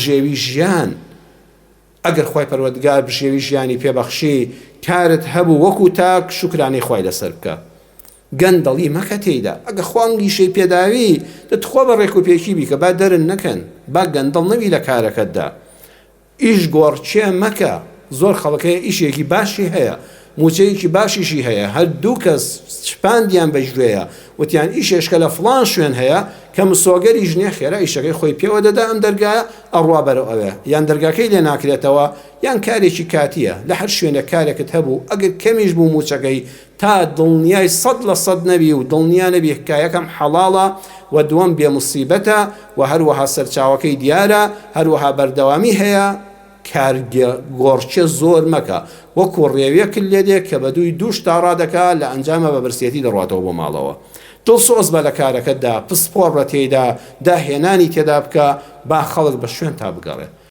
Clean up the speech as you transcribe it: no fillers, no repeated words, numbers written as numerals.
ژێوی ژیان ئەگەر خۆی پەروەردگار بژێوی ژیانی پێبەخشی کارت هەبوو وەکو تاک شوکرانەی خۆی لەسەر بکە گەندەڵی مەکە تێیدا ئەگە خوانگیشەی پێداوی دەتخوا بە ڕێک و پێکی بیکە با دەرن نەکەن با گەندەڵ نەبی لە کارەکەتدا ئیش گۆڕچێ مەکە زۆر خەڵکەیە ئیشێکی باشی هەیە موچەیەکی باشیشی هەیە هەردوو کەس شپاندیان بەژێیە وتیان ئیشێشکە لە فڵان شوێن هەیە کە مسۆگەری ژنێ خێرا ئیشەکەی خۆی پێوە دەدا ئەم دەرگایە ئەڕوا بەرەو ئەوێ یان دەرگاکەی لێ ناکرێتەوە یان کارێکی کاتیە لە هەر شوێنە کارێکت هەبوو ئەگەر کەمیش بوو موچەکەی تا دڵنیای 100% نەبی و دڵنیا نەبی حکایەکەم حەڵاڵە و دووەم بێ موسیبەتە و هەروەها سەرچاوەکەی دیارە هەروەها بەردەوامی هەیە کارگۆڕچە زۆر مەکە وەکو ڕێویەکت لێدێک کە بە دووی دووش تا ڕادەکە لە ئەنجامە بە برسێتی دەڕاتەوە بۆ ماڵەوە دڵسۆز بە لە کارەکەتدا پسپۆڕ بە تێیدا داهێنانی تێدا بکە با خەڵک بە شوێن تا بگەڕێ